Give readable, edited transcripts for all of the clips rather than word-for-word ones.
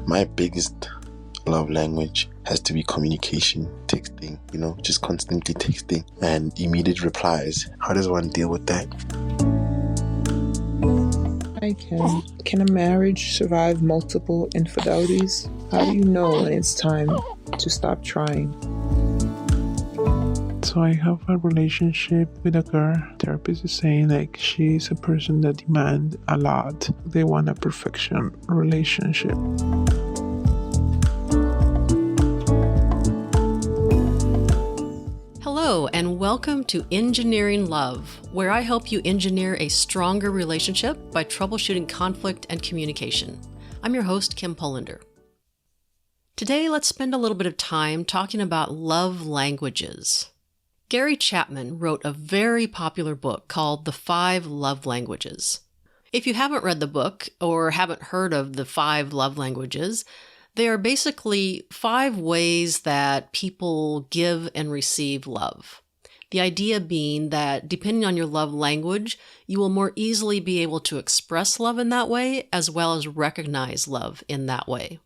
My biggest love language has to be communication, texting, just constantly texting and immediate replies. How does one deal with that? Can a marriage survive multiple infidelities? How do you know when it's time to stop trying? So I have a relationship with a girl. Therapist is saying she's a person that demands a lot. They want a perfection relationship. Hello, and welcome to Engineering Love, where I help you engineer a stronger relationship by troubleshooting conflict and communication. I'm your host, Kim Polander. Today, let's spend a little bit of time talking about love languages. Gary Chapman wrote a very popular book called The 5 Love Languages. If you haven't read the book or haven't heard of the 5 love languages, they are basically 5 ways that people give and receive love. The idea being that depending on your love language, you will more easily be able to express love in that way as well as recognize love in that way.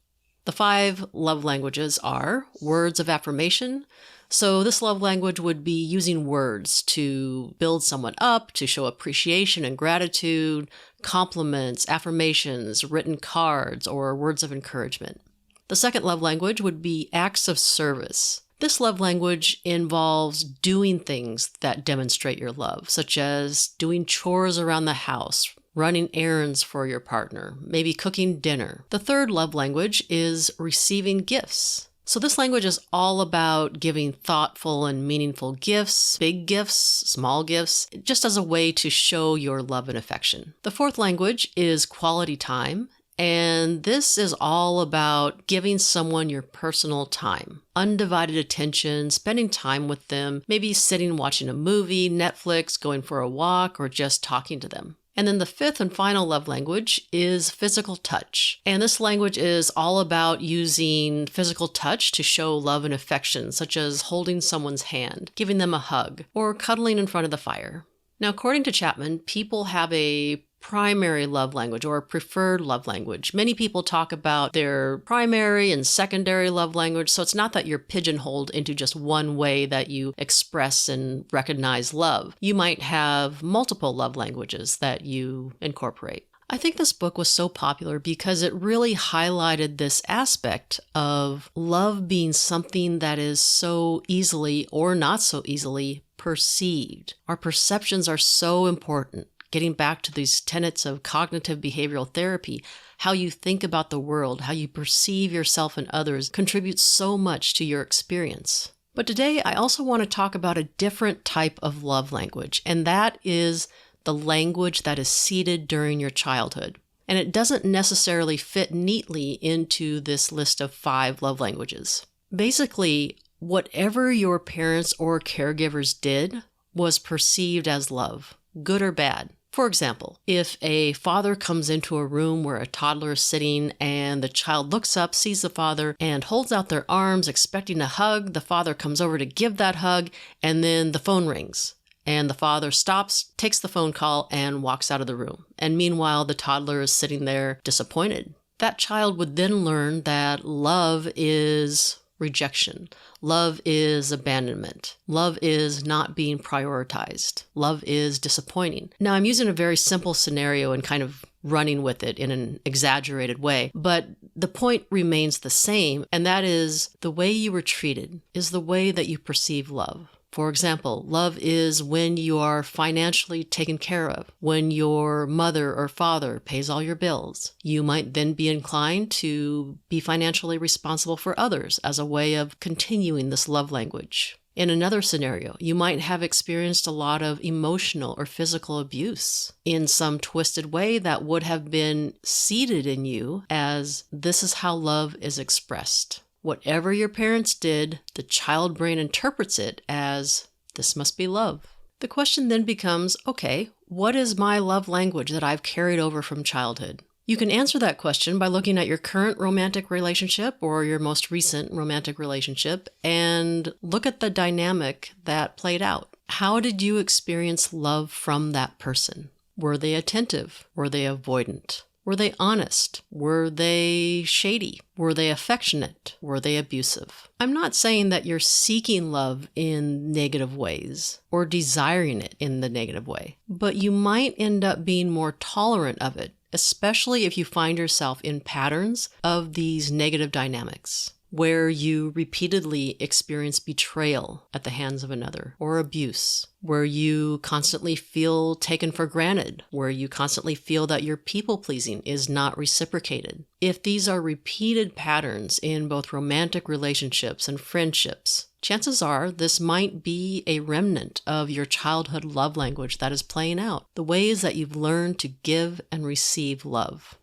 The 5 love languages are words of affirmation. So this love language would be using words to build someone up, to show appreciation and gratitude, compliments, affirmations, written cards, or words of encouragement. The second love language would be acts of service. This love language involves doing things that demonstrate your love, such as doing chores around the house, running errands for your partner, maybe cooking dinner. The third love language is receiving gifts. So this language is all about giving thoughtful and meaningful gifts, big gifts, small gifts, just as a way to show your love and affection. The fourth language is quality time. And this is all about giving someone your personal time, undivided attention, spending time with them, maybe sitting watching a movie, Netflix, going for a walk, or just talking to them. And then the fifth and final love language is physical touch. And this language is all about using physical touch to show love and affection, such as holding someone's hand, giving them a hug, or cuddling in front of the fire. Now, according to Chapman, people have a primary love language or preferred love language. Many people talk about their primary and secondary love language, so it's not that you're pigeonholed into just one way that you express and recognize love. You might have multiple love languages that you incorporate. I think this book was so popular because it really highlighted this aspect of love being something that is so easily or not so easily perceived. Our perceptions are so important. Getting back to these tenets of cognitive behavioral therapy, how you think about the world, how you perceive yourself and others contributes so much to your experience. But today, I also want to talk about a different type of love language, and that is the language that is seeded during your childhood. And it doesn't necessarily fit neatly into this list of 5 love languages. Basically, whatever your parents or caregivers did was perceived as love, good or bad. For example, if a father comes into a room where a toddler is sitting and the child looks up, sees the father, and holds out their arms expecting a hug, the father comes over to give that hug, and then the phone rings. And the father stops, takes the phone call, and walks out of the room. And meanwhile, the toddler is sitting there disappointed. That child would then learn that love is rejection. Love is abandonment. Love is not being prioritized. Love is disappointing. Now, I'm using a very simple scenario and kind of running with it in an exaggerated way, but the point remains the same, and that is the way you were treated is the way that you perceive love. For example, love is when you are financially taken care of, when your mother or father pays all your bills. You might then be inclined to be financially responsible for others as a way of continuing this love language. In another scenario, you might have experienced a lot of emotional or physical abuse in some twisted way that would have been seeded in you as this is how love is expressed. Whatever your parents did, the child brain interprets it as, this must be love. The question then becomes, okay, what is my love language that I've carried over from childhood? You can answer that question by looking at your current romantic relationship or your most recent romantic relationship and look at the dynamic that played out. How did you experience love from that person? Were they attentive? Were they avoidant? Were they honest? Were they shady? Were they affectionate? Were they abusive? I'm not saying that you're seeking love in negative ways or desiring it in the negative way, but you might end up being more tolerant of it, especially if you find yourself in patterns of these negative dynamics, where you repeatedly experience betrayal at the hands of another or abuse, where you constantly feel taken for granted, where you constantly feel that your people-pleasing is not reciprocated. If these are repeated patterns in both romantic relationships and friendships, chances are this might be a remnant of your childhood love language that is playing out, the ways that you've learned to give and receive love.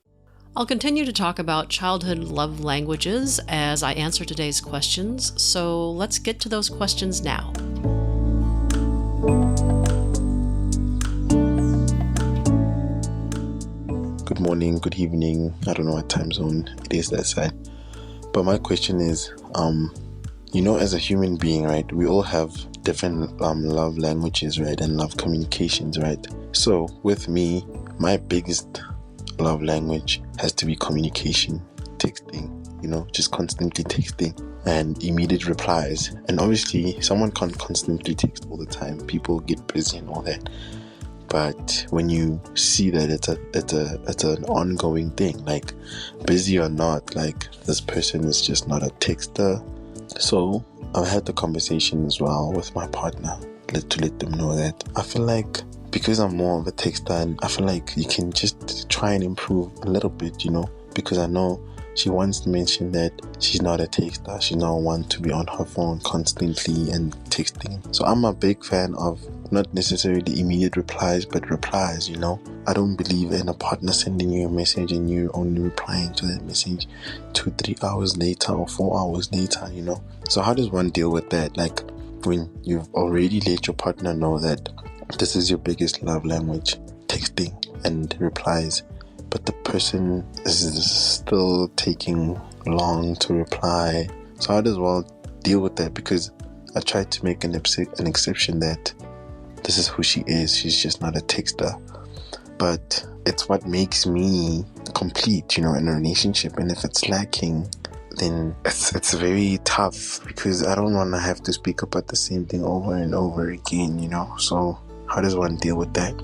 I'll continue to talk about childhood love languages as I answer today's questions, so let's get to those questions now. Good morning, good evening. I don't know what time zone it is that side. But my question is, as a human being, right, we all have different love languages, right, and love communications, right? So with me, my biggest love language has to be communication, texting, just constantly texting and immediate replies. And obviously someone can't constantly text all the time. People get busy and all that. But when you see that it's an ongoing thing, like busy or not, like this person is just not a texter. So I've had the conversation as well with my partner to let them know that I feel like, because I'm more of a texter, and I feel like you can just try and improve a little bit, because I know she once mentioned that she's not a texter. She's not one to be on her phone constantly and texting. So I'm a big fan of not necessarily immediate replies, but replies, I don't believe in a partner sending you a message and you only replying to that message 2-3 hours later or 4 hours later, So how does one deal with that? Like when you've already let your partner know that this is your biggest love language, texting and replies, but the person is still taking long to reply. So how does one deal with that? Because I tried to make an exception that this is who she is. She's just not a texter. But it's what makes me complete, in a relationship. And if it's lacking, then it's very tough, because I don't want to have to speak about the same thing over and over again, So how does one deal with that?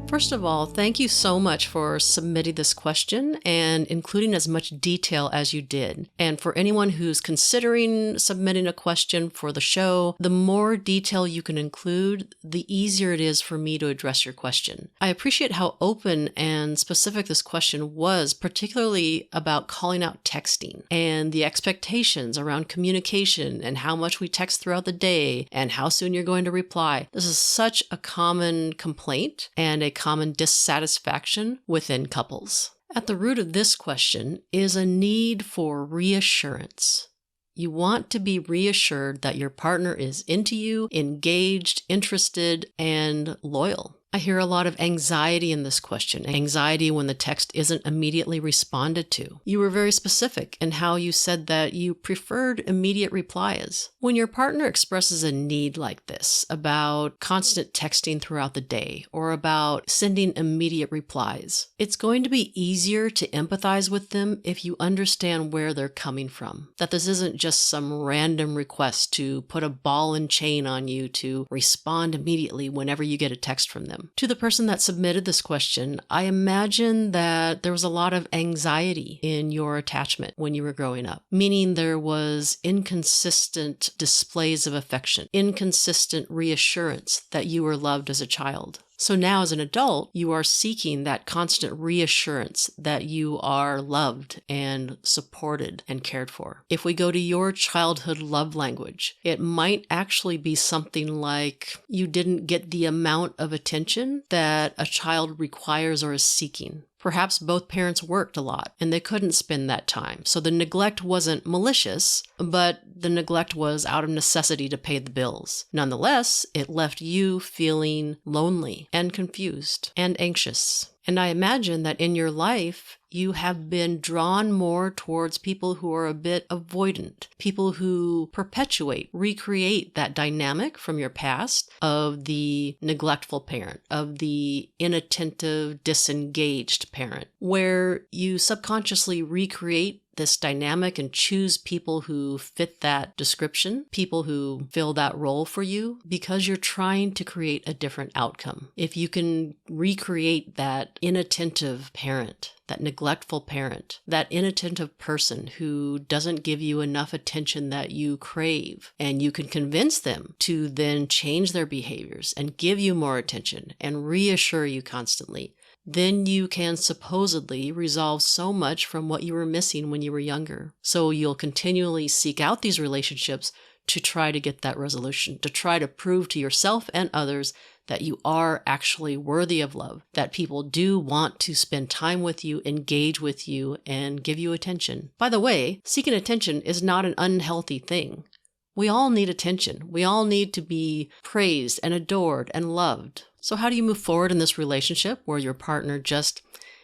First of all, thank you so much for submitting this question and including as much detail as you did. And for anyone who's considering submitting a question for the show, the more detail you can include, the easier it is for me to address your question. I appreciate how open and specific this question was, particularly about calling out texting and the expectations around communication and how much we text throughout the day and how soon you're going to reply. This is such a common complaint and a common dissatisfaction within couples. At the root of this question is a need for reassurance. You want to be reassured that your partner is into you, engaged, interested, and loyal. I hear a lot of anxiety in this question, anxiety when the text isn't immediately responded to. You were very specific in how you said that you preferred immediate replies. When your partner expresses a need like this about constant texting throughout the day or about sending immediate replies, it's going to be easier to empathize with them if you understand where they're coming from. That this isn't just some random request to put a ball and chain on you to respond immediately whenever you get a text from them. To the person that submitted this question, I imagine that there was a lot of anxiety in your attachment when you were growing up, meaning there was inconsistent displays of affection, inconsistent reassurance that you were loved as a child. So now as an adult, you are seeking that constant reassurance that you are loved and supported and cared for. If we go to your childhood love language, it might actually be something like you didn't get the amount of attention that a child requires or is seeking. Perhaps both parents worked a lot and they couldn't spend that time. So the neglect wasn't malicious, but the neglect was out of necessity to pay the bills. Nonetheless, it left you feeling lonely and confused and anxious. And I imagine that in your life, You have been drawn more towards people who are a bit avoidant, people who perpetuate, recreate that dynamic from your past of the neglectful parent, of the inattentive, disengaged parent, where you subconsciously recreate this dynamic and choose people who fit that description, people who fill that role for you, because you're trying to create a different outcome. If you can recreate that inattentive parent, that neglectful parent, that inattentive person who doesn't give you enough attention that you crave, and you can convince them to then change their behaviors and give you more attention and reassure you constantly, then you can supposedly resolve so much from what you were missing when you were younger. So you'll continually seek out these relationships to try to get that resolution, to try to prove to yourself and others that you are actually worthy of love, that people do want to spend time with you, engage with you, and give you attention. By the way, seeking attention is not an unhealthy thing. We all need attention. We all need to be praised and adored and loved. So how do you move forward in this relationship where your partner just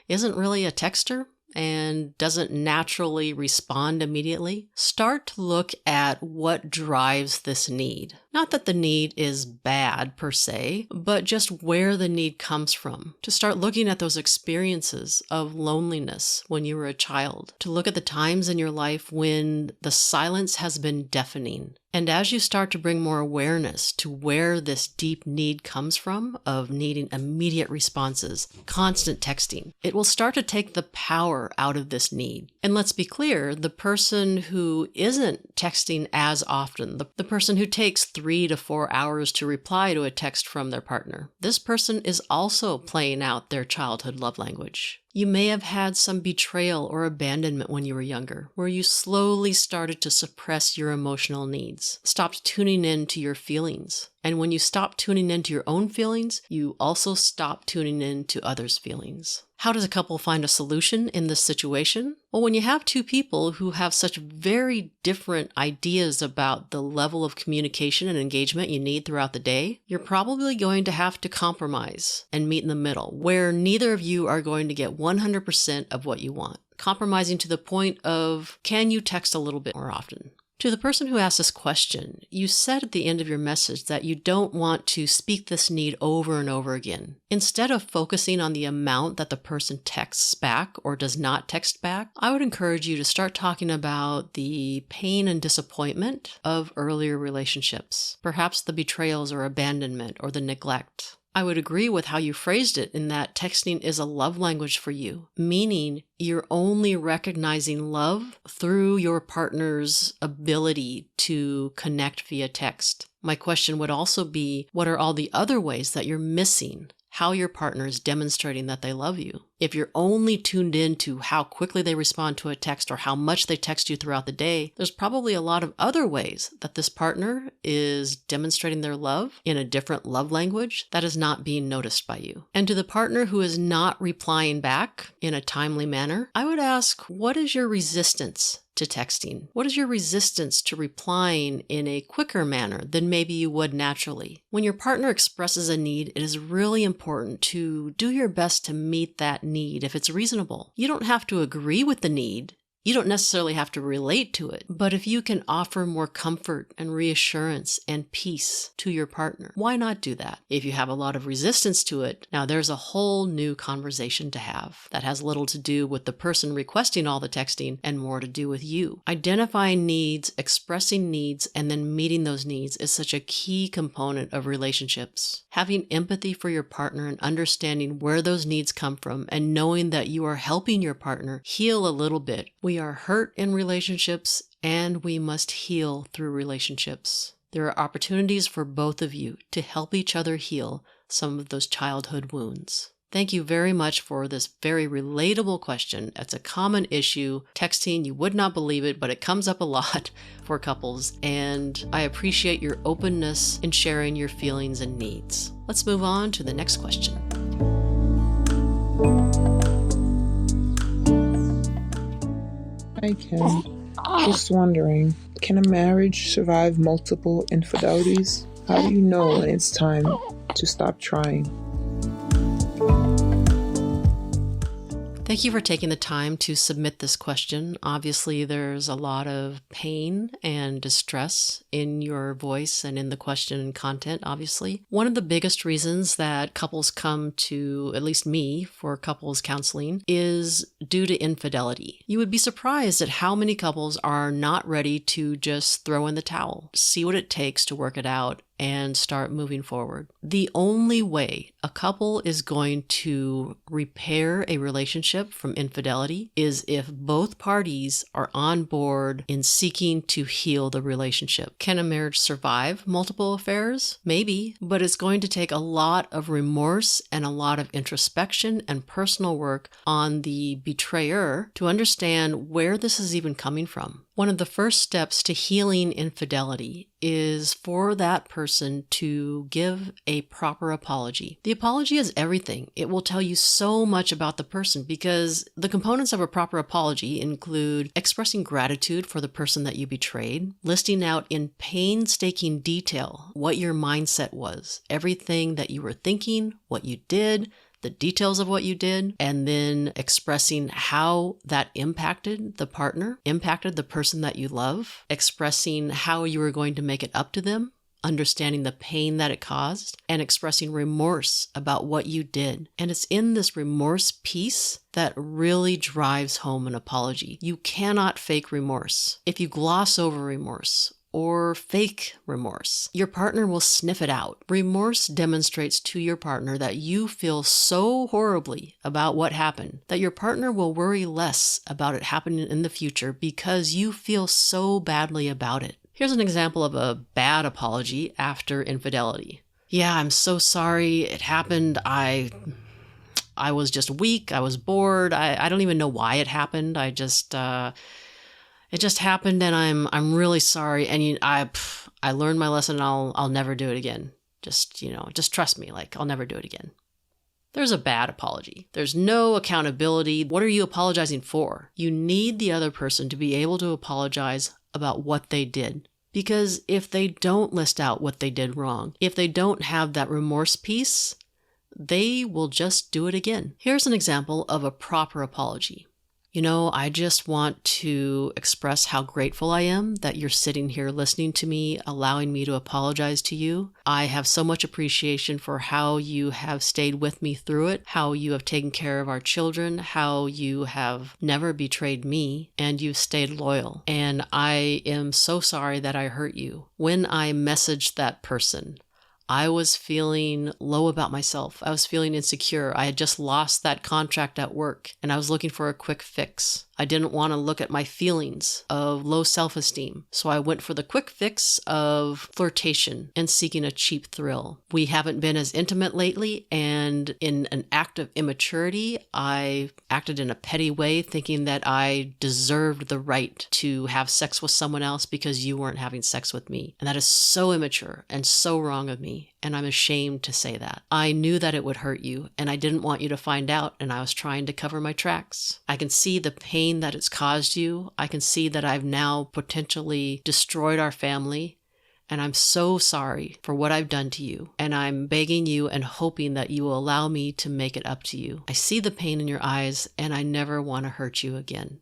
isn't really a texter and doesn't naturally respond immediately? Start to look at what drives this need. Not that the need is bad per se, but just where the need comes from. To start looking at those experiences of loneliness when you were a child. To look at the times in your life when the silence has been deafening. And as you start to bring more awareness to where this deep need comes from, of needing immediate responses, constant texting, it will start to take the power out of this need. And let's be clear, the person who isn't texting as often, the person who takes 3 to 4 hours to reply to a text from their partner, this person is also playing out their childhood love language. You may have had some betrayal or abandonment when you were younger, where you slowly started to suppress your emotional needs, stopped tuning in to your feelings. And when you stop tuning into your own feelings, you also stop tuning in to others' feelings. How does a couple find a solution in this situation? Well, when you have two people who have such very different ideas about the level of communication and engagement you need throughout the day, you're probably going to have to compromise and meet in the middle, where neither of you are going to get 100% of what you want. Compromising to the point of, can you text a little bit more often? To the person who asked this question, you said at the end of your message that you don't want to speak this need over and over again. Instead of focusing on the amount that the person texts back or does not text back, I would encourage you to start talking about the pain and disappointment of earlier relationships, perhaps the betrayals or abandonment or the neglect. I would agree with how you phrased it in that texting is a love language for you, meaning you're only recognizing love through your partner's ability to connect via text. My question would also be, what are all the other ways that you're missing how your partner is demonstrating that they love you? If you're only tuned in to how quickly they respond to a text or how much they text you throughout the day, there's probably a lot of other ways that this partner is demonstrating their love in a different love language that is not being noticed by you. And to the partner who is not replying back in a timely manner, I would ask, what is your resistance to texting? What is your resistance to replying in a quicker manner than maybe you would naturally? When your partner expresses a need, it is really important to do your best to meet that need if it's reasonable. You don't have to agree with the need. You don't necessarily have to relate to it, but if you can offer more comfort and reassurance and peace to your partner, why not do that? If you have a lot of resistance to it, now there's a whole new conversation to have that has little to do with the person requesting all the texting and more to do with you. Identifying needs, expressing needs, and then meeting those needs is such a key component of relationships. Having empathy for your partner and understanding where those needs come from and knowing that you are helping your partner heal a little bit. We are hurt in relationships and we must heal through relationships. There are opportunities for both of you to help each other heal some of those childhood wounds. Thank you very much for this very relatable question. It's a common issue. Texting, you would not believe it, but it comes up a lot for couples, and I appreciate your openness in sharing your feelings and needs. Let's move on to the next question. Hi, Kim. Just wondering, can a marriage survive multiple infidelities? How do you know when it's time to stop trying? Thank you for taking the time to submit this question. Obviously, there's a lot of pain and distress in your voice and in the question and content, obviously. One of the biggest reasons that couples come to, at least me, for couples counseling is due to infidelity. You would be surprised at how many couples are not ready to just throw in the towel, see what it takes to work it out, and start moving forward. The only way a couple is going to repair a relationship from infidelity is if both parties are on board in seeking to heal the relationship. Can a marriage survive multiple affairs? Maybe, but it's going to take a lot of remorse and a lot of introspection and personal work on the betrayer to understand where this is even coming from. One of the first steps to healing infidelity is for that person to give a proper apology. The apology is everything. It will tell you so much about the person because the components of a proper apology include expressing gratitude for the person that you betrayed, listing out in painstaking detail what your mindset was, everything that you were thinking, what you did, the details of what you did, and then expressing how that impacted the partner, impacted the person that you love, expressing how you were going to make it up to them, understanding the pain that it caused, and expressing remorse about what you did. And it's in this remorse piece that really drives home an apology. You cannot fake remorse. If you gloss over remorse, or fake remorse, your partner will sniff it out. Remorse demonstrates to your partner that you feel so horribly about what happened that your partner will worry less about it happening in the future because you feel so badly about it. Here's an example of a bad apology after infidelity. Yeah, I'm so sorry it happened. I was just weak. I was bored. I don't even know why it happened. It just happened, and I'm really sorry. And I learned my lesson, and I'll never do it again. Just trust me. Like, I'll never do it again. There's a bad apology. There's no accountability. What are you apologizing for? You need the other person to be able to apologize about what they did. Because if they don't list out what they did wrong, if they don't have that remorse piece, they will just do it again. Here's an example of a proper apology. I just want to express how grateful I am that you're sitting here listening to me, allowing me to apologize to you. I have so much appreciation for how you have stayed with me through it, how you have taken care of our children, how you have never betrayed me, and you've stayed loyal. And I am so sorry that I hurt you. When I messaged that person, I was feeling low about myself. I was feeling insecure. I had just lost that contract at work, and I was looking for a quick fix. I didn't want to look at my feelings of low self-esteem, so I went for the quick fix of flirtation and seeking a cheap thrill. We haven't been as intimate lately, and in an act of immaturity, I acted in a petty way, thinking that I deserved the right to have sex with someone else because you weren't having sex with me. And that is so immature and so wrong of me, and I'm ashamed to say that. I knew that it would hurt you, and I didn't want you to find out, and I was trying to cover my tracks. I can see the pain that it's caused you. I can see that I've now potentially destroyed our family, and I'm so sorry for what I've done to you, and I'm begging you and hoping that you will allow me to make it up to you. I see the pain in your eyes, and I never want to hurt you again.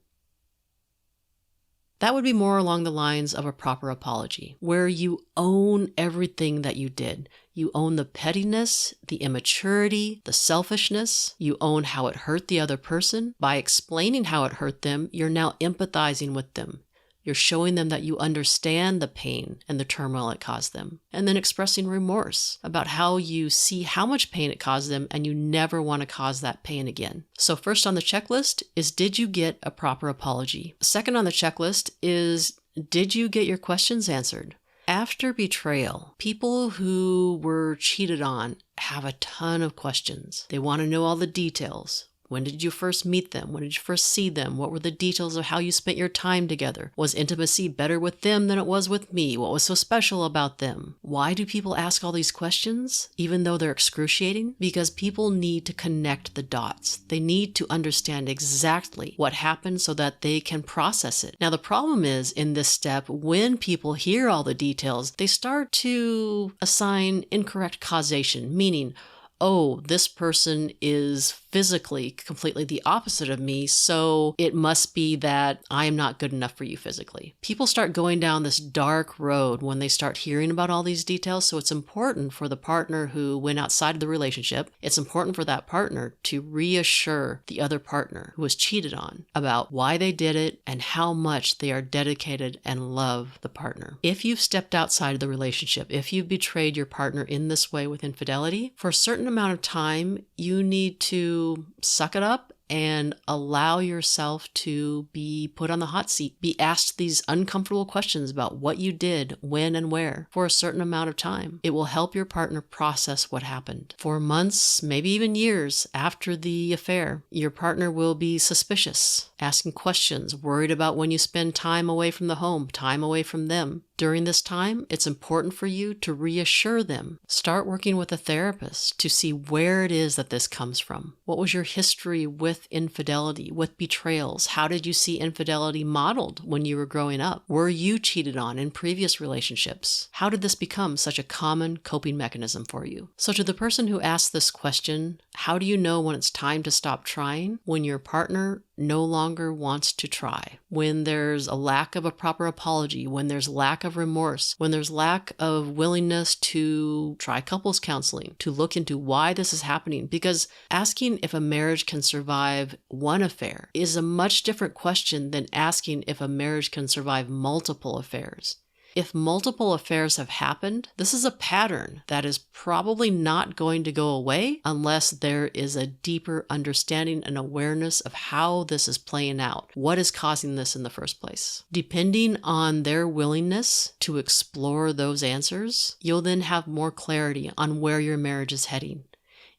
That would be more along the lines of a proper apology, where you own everything that you did. You own the pettiness, the immaturity, the selfishness. You own how it hurt the other person. By explaining how it hurt them, you're now empathizing with them. You're showing them that you understand the pain and the turmoil it caused them. And then expressing remorse about how you see how much pain it caused them and you never want to cause that pain again. So first on the checklist is, did you get a proper apology? Second on the checklist is, did you get your questions answered? After betrayal, people who were cheated on have a ton of questions. They want to know all the details. When did you first meet them? When did you first see them? What were the details of how you spent your time together? Was intimacy better with them than it was with me? What was so special about them? Why do people ask all these questions, even though they're excruciating? Because people need to connect the dots. They need to understand exactly what happened so that they can process it. Now, the problem is, in this step, when people hear all the details, they start to assign incorrect causation, meaning, oh, this person is physically completely the opposite of me, so it must be that I am not good enough for you physically. People start going down this dark road when they start hearing about all these details, so it's important for the partner who went outside of the relationship, it's important for that partner to reassure the other partner who was cheated on about why they did it and how much they are dedicated and love the partner. If you've stepped outside of the relationship, if you've betrayed your partner in this way with infidelity, for a certain amount of time, you need to suck it up and allow yourself to be put on the hot seat, be asked these uncomfortable questions about what you did, when and where for a certain amount of time. It will help your partner process what happened. For months, maybe even years after the affair, your partner will be suspicious, asking questions, worried about when you spend time away from the home, time away from them. During this time, it's important for you to reassure them. Start working with a therapist to see where it is that this comes from. What was your history with infidelity, with betrayals? How did you see infidelity modeled when you were growing up? Were you cheated on in previous relationships? How did this become such a common coping mechanism for you? So to the person who asked this question, how do you know when it's time to stop trying? When your partner no longer wants to try, when there's a lack of a proper apology, when there's lack of remorse, when there's lack of willingness to try couples counseling, to look into why this is happening. Because asking if a marriage can survive one affair is a much different question than asking if a marriage can survive multiple affairs. If multiple affairs have happened, this is a pattern that is probably not going to go away unless there is a deeper understanding and awareness of how this is playing out. What is causing this in the first place? Depending on their willingness to explore those answers, you'll then have more clarity on where your marriage is heading.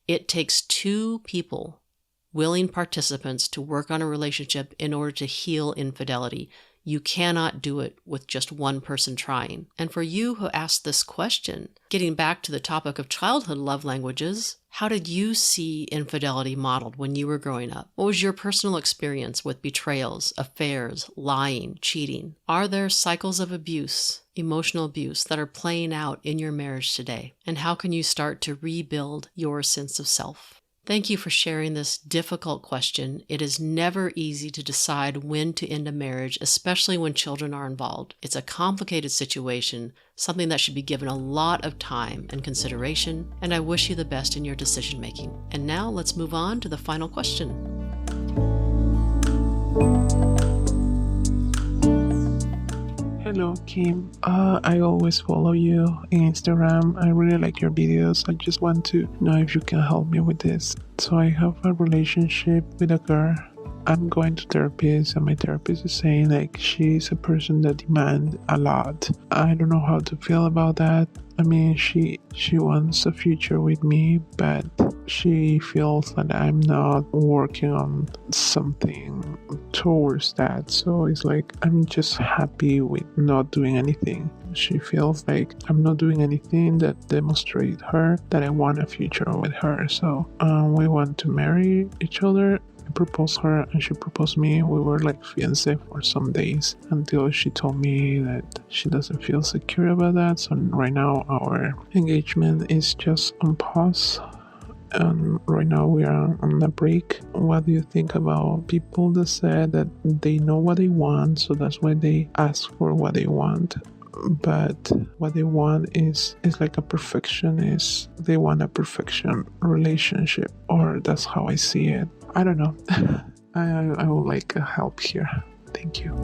It takes two people, willing participants, to work on a relationship in order to heal infidelity. You cannot do it with just one person trying. And for you who asked this question, getting back to the topic of childhood love languages, how did you see infidelity modeled when you were growing up? What was your personal experience with betrayals, affairs, lying, cheating? Are there cycles of abuse, emotional abuse, that are playing out in your marriage today? And how can you start to rebuild your sense of self? Thank you for sharing this difficult question. It is never easy to decide when to end a marriage, especially when children are involved. It's a complicated situation, something that should be given a lot of time and consideration, and I wish you the best in your decision making. And now let's move on to the final question. Hello, Kim. I always follow you on Instagram. I really like your videos. I just want to know if you can help me with this. So I have a relationship with a girl. I'm going to therapist, and my therapist is saying like she's a person that demands a lot. I don't know how to feel about that. I mean, she wants a future with me, but she feels that I'm not working on something towards that. So it's like I'm just happy with not doing anything. She feels like I'm not doing anything that demonstrates her that I want a future with her. So we want to marry each other. I proposed her and she proposed me. We were like fiancé for some days until she told me that she doesn't feel secure about that. So right now our engagement is just on pause. And right now we are on a break. What do you think about people that say that they know what they want, so that's why they ask for what they want? But what they want is like a perfectionist. They want a perfection relationship, or that's how I see it. I don't know. I would like help here. Thank you.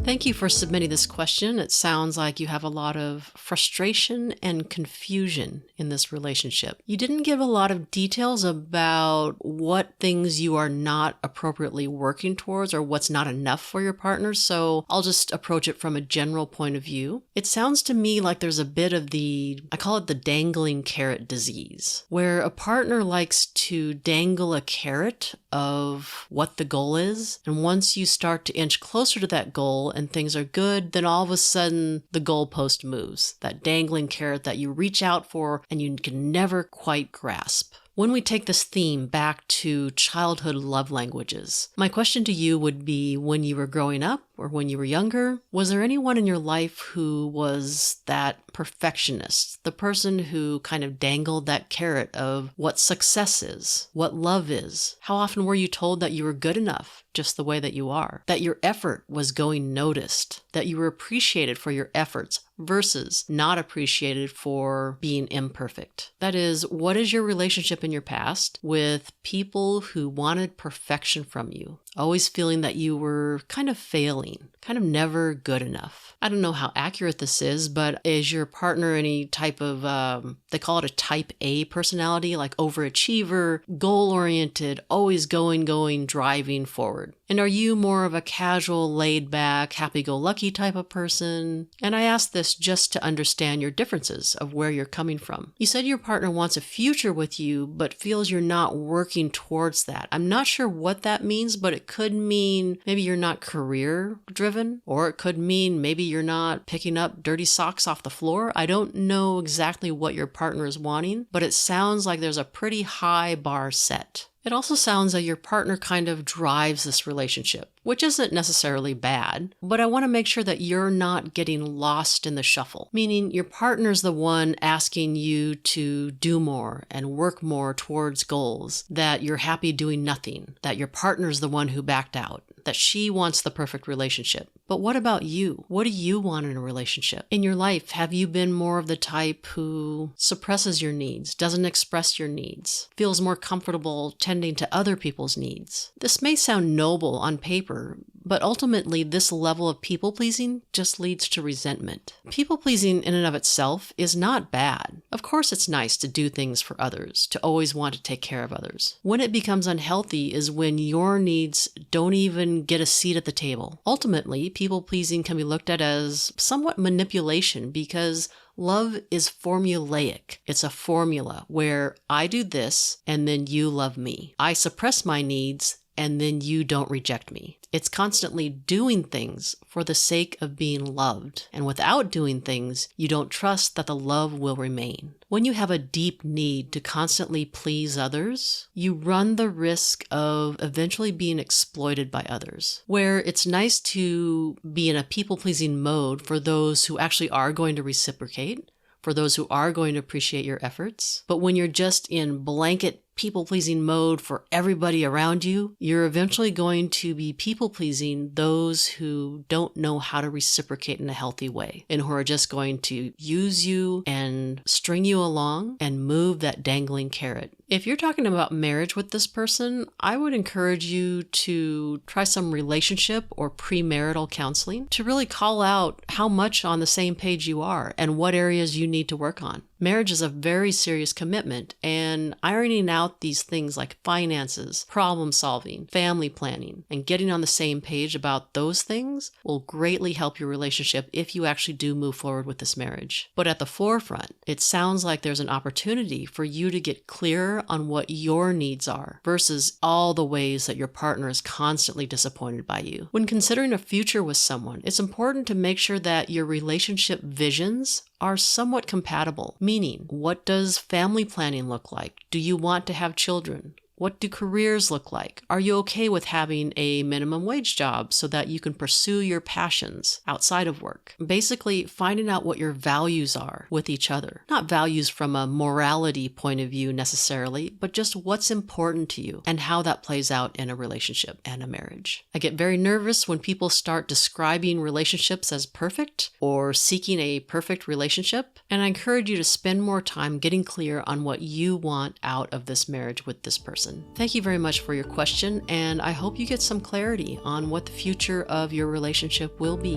Thank you for submitting this question. It sounds like you have a lot of frustration and confusion in this relationship. You didn't give a lot of details about what things you are not appropriately working towards or what's not enough for your partner, so I'll just approach it from a general point of view. It sounds to me like there's a bit of I call it the dangling carrot disease, where a partner likes to dangle a carrot of what the goal is, and once you start to inch closer to that goal and things are good, then all of a sudden the goalpost moves, that dangling carrot that you reach out for and you can never quite grasp. When we take this theme back to childhood love languages, my question to you would be, when you were growing up or when you were younger, was there anyone in your life who was that perfectionist, the person who kind of dangled that carrot of what success is, what love is. How often were you told that you were good enough just the way that you are, that your effort was going noticed, that you were appreciated for your efforts versus not appreciated for being imperfect? That is, what is your relationship in your past with people who wanted perfection from you, always feeling that you were kind of failing, kind of never good enough? I don't know how accurate this is, but is your partner any type of, they call it a type A personality, like overachiever, goal-oriented, always going, driving forward? And are you more of a casual, laid-back, happy-go-lucky type of person? And I ask this just to understand your differences of where you're coming from. You said your partner wants a future with you, but feels you're not working towards that. I'm not sure what that means, but it could mean maybe you're not career-driven, or it could mean maybe you're not picking up dirty socks off the floor. I don't know exactly what your partner is wanting, but it sounds like there's a pretty high bar set. It also sounds like your partner kind of drives this relationship, which isn't necessarily bad, but I want to make sure that you're not getting lost in the shuffle, meaning your partner's the one asking you to do more and work more towards goals, that you're happy doing nothing, that your partner's the one who backed out, that she wants the perfect relationship. But what about you? What do you want in a relationship? In your life, have you been more of the type who suppresses your needs, doesn't express your needs, feels more comfortable tending to other people's needs? This may sound noble on paper, but ultimately this level of people-pleasing just leads to resentment. People-pleasing in and of itself is not bad. Of course it's nice to do things for others, to always want to take care of others. When it becomes unhealthy is when your needs don't even get a seat at the table. Ultimately, people-pleasing can be looked at as somewhat manipulation because love is formulaic. It's a formula where I do this and then you love me. I suppress my needs and then you don't reject me. It's constantly doing things for the sake of being loved. And without doing things, you don't trust that the love will remain. When you have a deep need to constantly please others, you run the risk of eventually being exploited by others. Where it's nice to be in a people-pleasing mode for those who actually are going to reciprocate, for those who are going to appreciate your efforts. But when you're just in blanket people-pleasing mode for everybody around you, you're eventually going to be people-pleasing those who don't know how to reciprocate in a healthy way and who are just going to use you and string you along and move that dangling carrot. If you're talking about marriage with this person, I would encourage you to try some relationship or premarital counseling to really call out how much on the same page you are and what areas you need to work on. Marriage is a very serious commitment, and ironing out these things like finances, problem solving, family planning, and getting on the same page about those things will greatly help your relationship if you actually do move forward with this marriage. But at the forefront, it sounds like there's an opportunity for you to get clearer on what your needs are versus all the ways that your partner is constantly disappointed by you. When considering a future with someone, it's important to make sure that your relationship visions are somewhat compatible, meaning what does family planning look like? Do you want to have children? What do careers look like? Are you okay with having a minimum wage job so that you can pursue your passions outside of work? Basically, finding out what your values are with each other. Not values from a morality point of view necessarily, but just what's important to you and how that plays out in a relationship and a marriage. I get very nervous when people start describing relationships as perfect or seeking a perfect relationship, and I encourage you to spend more time getting clear on what you want out of this marriage with this person. Thank you very much for your question, and I hope you get some clarity on what the future of your relationship will be.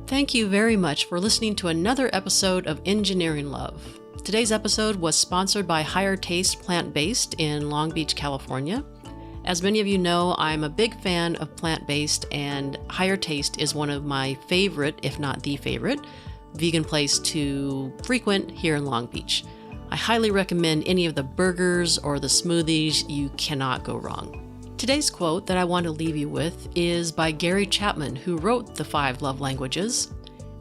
Thank you very much for listening to another episode of Engineering Love. Today's episode was sponsored by Higher Taste Plant-Based in Long Beach, California. As many of you know, I'm a big fan of plant-based, and Higher Taste is one of my favorite, if not the favorite, vegan place to frequent here in Long Beach. I highly recommend any of the burgers or the smoothies. You cannot go wrong. Today's quote that I want to leave you with is by Gary Chapman, who wrote The 5 Love Languages.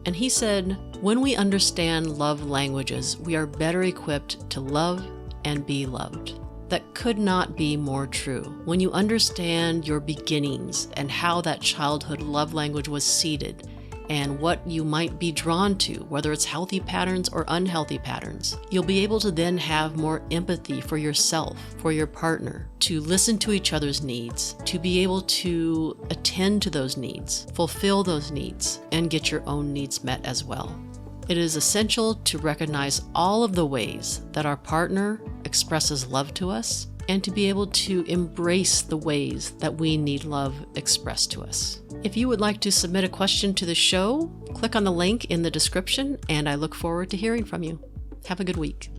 And he said, "When we understand love languages, we are better equipped to love and be loved." That could not be more true. When you understand your beginnings and how that childhood love language was seeded and what you might be drawn to, whether it's healthy patterns or unhealthy patterns, you'll be able to then have more empathy for yourself, for your partner, to listen to each other's needs, to be able to attend to those needs, fulfill those needs, and get your own needs met as well. It is essential to recognize all of the ways that our partner expresses love to us and to be able to embrace the ways that we need love expressed to us. If you would like to submit a question to the show, click on the link in the description, and I look forward to hearing from you. Have a good week.